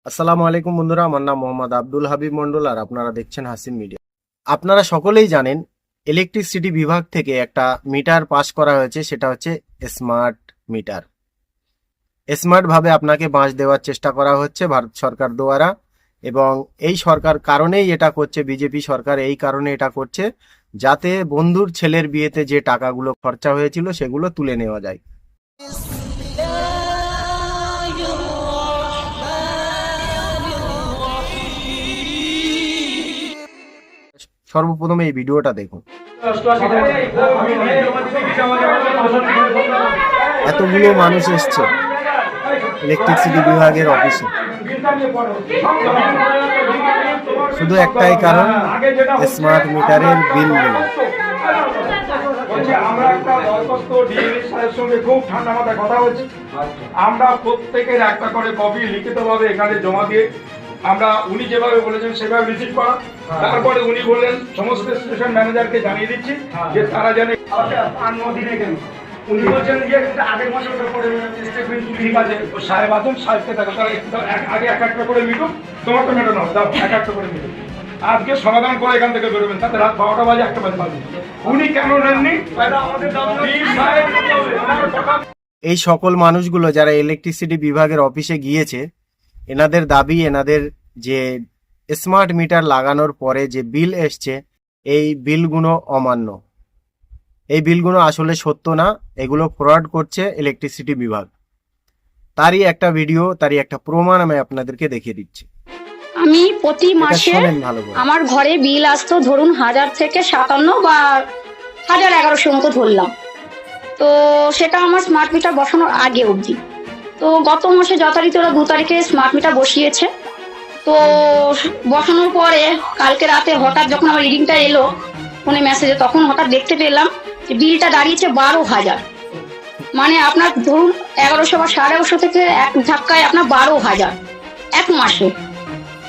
আসসালামু আলাইকুম বন্ধুরা, আমার নাম মোহাম্মদ আব্দুল হাবিব মন্ডল আর আপনারা দেখছেন হাসিম মিডিয়া। আপনারা সকলেই জানেন ইলেকট্রিসিটি বিভাগ থেকে একটা মিটার পাস করা হয়েছে, সেটা হচ্ছে স্মার্ট মিটার। স্মার্ট ভাবে আপনাকে বাঁশ দেওয়ার চেষ্টা করা হচ্ছে ভারত সরকার দ্বারা, এবং এই সরকার কারণেই এটা করছে, বিজেপি সরকার এই কারণে এটা করছে যাতে বন্ধুর ছেলের বিয়েতে যে টাকাগুলো খরচা হয়েছিল সেগুলো তুলে নেওয়া যায়। সর্বপ্রথমে এই ভিডিওটা দেখুন। এতগুলো মানুষ এসছে ইলেকট্রিসিটি বিভাগের অফিসে, শুধু একটাই কারণ, স্মার্ট মিটারের বিল নেই। আমরা একটা দরখাস্ত ডিএমই স্যারের সঙ্গে খুব ঠান্ডা মাথায় কথা বলছি। আমরা প্রত্যেকের একটা করে কপি লিখিতভাবে এখানে জমা দিয়ে আমরা উনি যেভাবে বলেছেন সেভাবে রিসিভ করা। তারপরে উনি বললেন সমস্ত স্টেশন ম্যানেজারকে জানিয়ে দিচ্ছি যে তারা জানে 5 দিনে কেন উনি বলছেন যে আগের মাসে ওটা করে স্টেটমেন্ট ঠিক আছে, ও সাহেব আছেন, সাহেবকে দেখা আগে এক একটা করে মিটুক, তোমার তো মেটানো দাও, এক একটা করে মিটুক। আজকে সমাধান করে এখান থেকে বেরোবেন, তাতে রাত 12টা বাজে 1টা বাজে। উনি কেন নেননি আমাদের এই সকল মানুষগুলো যারা ইলেকট্রিসিটি বিভাগের অফিসে গিয়েছে, এনাদের দাবি, এনাদের যে স্মার্ট মিটার লাগানোর পরে যে বিল এসছে এই বিলগুলো অমান্য, এই বিলগুলো আসলে সত্য না, এগুলো ফ্রড করছে ইলেকট্রিসিটি বিভাগ। তারই একটা ভিডিও, তারই একটা প্রমাণ আমি আপনাদেরকে দেখিয়ে দিচ্ছি। আমি প্রতি মাসে আমার ঘরে বিল আসতো ধরুন 1000 থেকে 57 বা 1100 মতো ধরলাম। তো সেটা আমার স্মার্ট মিটার বসানোর আগে অবধি। তো গত মাসে যথারীতি ওরা 2 তারিখে স্মার্ট মিটার বসিয়েছে। তো বসানোর পরে কালকে রাতে হঠাৎ যখন আমার রিডিংটা এলো ফোনে মেসেজে, তখন হঠাৎ দেখতে পেলাম যে বিলটা দাঁড়িয়েছে 12,000। মানে আপনার ধরুন 1100 বা 1150 থেকে এক ধাক্কায় আপনার 12,000 এক মাসে।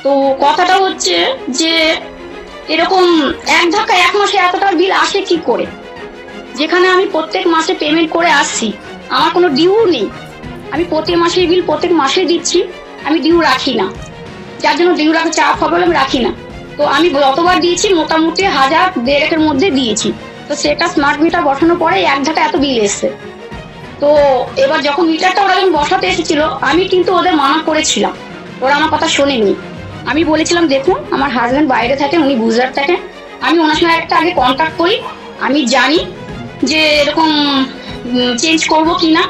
তো কথাটা হচ্ছে যে এরকম এক ধাক্কায় এক মাসে এতটা বিল আসে কি করে, যেখানে আমি প্রত্যেক মাসে পেমেন্ট করে আসছি, আমার কোনো ডিউ নেই। আমি প্রতি মাসে বিল প্রত্যেক মাসে দিচ্ছি, আমি ডিউ রাখি না, যার জন্য ডিউ রাখা চাপ হবে আমি রাখি না। তো আমি যতবার দিয়েছি মোটামুটি 1000-1500 মধ্যে দিয়েছি। তো সেটা স্মার্ট মিটার বসানোর পরে এক ধাক্কা এত বিল এসছে। তো এবার যখন মিটারটা ওরা যখন বসাতে এসেছিল, আমি কিন্তু ওদের মানা করেছিলাম, ওরা আমার কথা শোনেনি। আমি বলেছিলাম দেখুন আমার হাজব্যান্ড বাইরে থাকেন, উনি গুজরাট থাকেন, আমি ওনার সঙ্গে একটা আগে কন্ট্যাক্ট করি, আমি জানি যে এরকম চেঞ্জ করবো কিনা,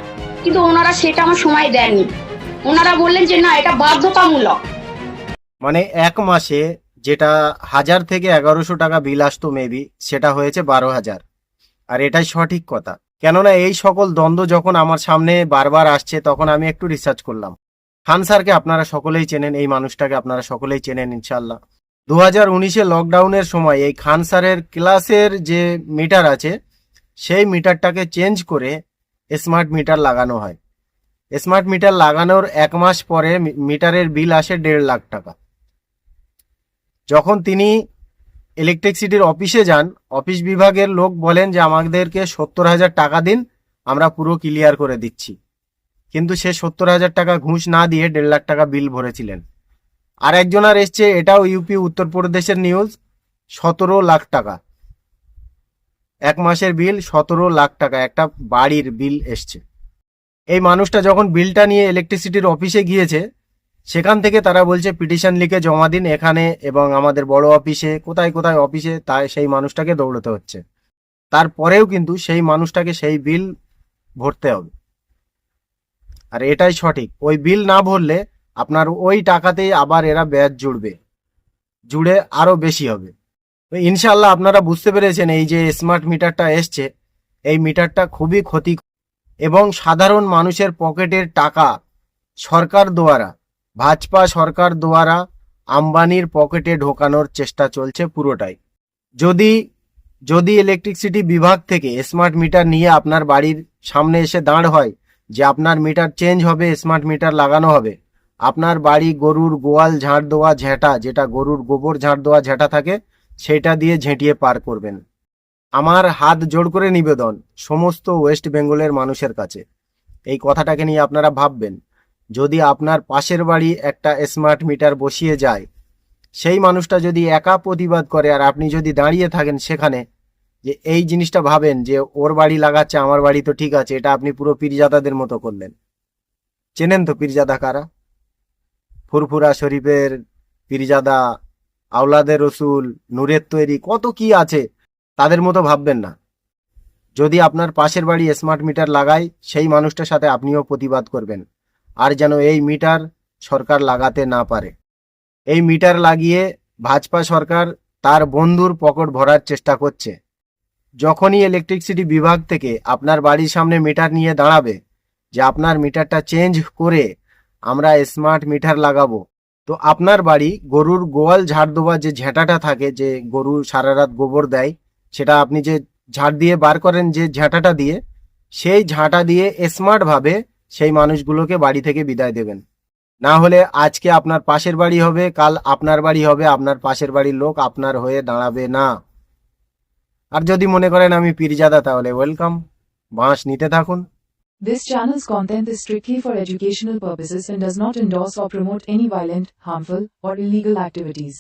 কিন্তু ওনারা সেটা আমার সময় দেননি। ওনারা বললেন যে না এটা বাধ্যতামূলক। মানে এক মাসে যেটা 1000 থেকে 1100 টাকা বিল আসতো মেবি, সেটা হয়েছে 12,000। আর এটাই সঠিক কথা, কেননা এই সকল দ্বন্দ্ব যখন আমার সামনে বারবার আসছে তখন আমি একটু রিসার্চ করলাম। খান স্যারকে আপনারা সকলেই চেনেন, এই মানুষটাকে আপনারা সকলেই চেনেন ইনশাল্লাহ। 2019-এ লকডাউনের সময় এই খান স্যারের ক্লাসের যে মিটার আছে সেই মিটারটাকে চেঞ্জ করে স্মার্ট মিটার লাগানো হয়। স্মার্ট মিটার লাগানোর এক মাস পরে মিটারের বিল আসে 1.5 লাখ টাকা। যখন তিনি ইলেকট্রিসিটির অফিসে যান, অফিস বিভাগের লোক বলেন যে আমাদেরকে 70,000 টাকা দিন, আমরা পুরো ক্লিয়ার করে দিচ্ছি। কিন্তু সে 70,000 টাকা ঘুষ না দিয়ে 1.5 লাখ টাকা বিল ভরেছিলেন। আর একজনের এসছে, এটাও ইউপি উত্তরপ্রদেশের নিউজ, 17 লাখ টাকা এক মাসের বিল, 17 লাখ টাকা একটা বাড়ির বিল এসছে। এই মানুষটা যখন বিলটা নিয়ে ইলেকট্রিসিটির অফিসে গিয়েছে, সেখান থেকে তারা বলছে পিটিশন লিখে জমা দিন এখানে এবং আমাদের বড় অফিসে, কোথায় কোথায় অফিসে, তাই সেই মানুষটাকে দৌড়তে হচ্ছে। তারপরেও কিন্তু সেই মানুষটাকে সেই বিল ভরতে হবে। আর এটাই সঠিক, ওই বিল না ভরলে আপনার ওই টাকাতেই আবার এরা ব্যাজ জুড়ে আরো বেশি হবে। ইনশাল্লাহ আপনারা বুঝতে পেরেছেন, এই যে স্মার্ট মিটারটা এসছে, এই মিটারটা খুবই ক্ষতি এবং সাধারণ মানুষের পকেটের টাকা সরকার দ্বারা, ভাজপা সরকার দ্বারা আম্বানির পকেটে ঢোকানোর চেষ্টা চলছে পুরোটাই। যদি ইলেকট্রিসিটি বিভাগ থেকে স্মার্ট মিটার নিয়ে আপনার বাড়ির সামনে এসে দাঁড় হয় যে আপনার মিটার চেঞ্জ হবে, স্মার্ট মিটার লাগানো হবে, আপনার বাড়ি গরুর গোয়াল ঝাঁট দেওয়া ঝেঁটা, যেটা গরুর গোবর ঝাঁট দেওয়া ঝেঁটা থাকে, সেটা দিয়ে ঝেঁটিয়ে পার করবেন। আমার হাত জোড় করে নিবেদন সমস্ত ওয়েস্ট বেঙ্গলের মানুষের কাছে, এই কথাটাকে নিয়ে আপনারা ভাববেন। যদি আপনার পাশের বাড়ি একটা স্মার্ট মিটার বসিয়ে যায়, সেই মানুষটা যদি একা প্রতিবাদ করে আর আপনি যদি দাঁড়িয়ে থাকেন সেখানে, যে এই জিনিসটা ভাবেন যে ওর বাড়ি লাগাচ্ছে আমার বাড়ি তো ঠিক আছে, এটা আপনি পুরো পীরজাদাদের মতো করলেন। চেনেন তো পীরজাদা কারা? ফুরফুরা শরীফের পীরজাদা, আওলাদের রসুল, নূরের তৈরি, কত কি আছে, তাদের মতো ভাববেন না। যদি আপনার পাশের বাড়ি স্মার্ট মিটার লাগায়, সেই মানুষটার সাথে আপনিও প্রতিবাদ করবেন, আর যেন এই মিটার সরকার লাগাতে না পারে। এই মিটার লাগিয়ে ভাজপা সরকার তার বন্ধুর পকেট ভরার চেষ্টা করছে। যখনই ইলেকট্রিসিটি বিভাগ থেকে আপনার বাড়ির সামনে মিটার নিয়ে দাঁড়াবে যে আপনার মিটারটা চেঞ্জ করে আমরা স্মার্ট মিটার লাগাবো, তো আপনার বাড়ি গরুর গোয়াল ঝাড় দেওয়া যে ঝেঁটাটা থাকে, যে গরু সারা রাত গোবর দেয়, সেটা আপনি যে ঝাড় দিয়ে বার করেন যে ঝাঁটাটা দিয়ে, সেই ঝাঁটা দিয়ে স্মার্টভাবে সেই মানুষগুলোকে বাড়ি থেকে বিদায় দেবেন। না হলে আজকে আপনার পাশের বাড়ি হবে, কাল আপনার বাড়ি হবে, আপনার পাশের বাড়ির লোক আপনার হয়ে দাঁড়াবে না। আর যদি মনে করেন আমি পীরজাদা, তাহলে ওয়েলকাম, বাঁশ নিতে থাকুন। This channel's content is strictly for educational purposes and does not endorse or promote any violent, harmful, or illegal activities.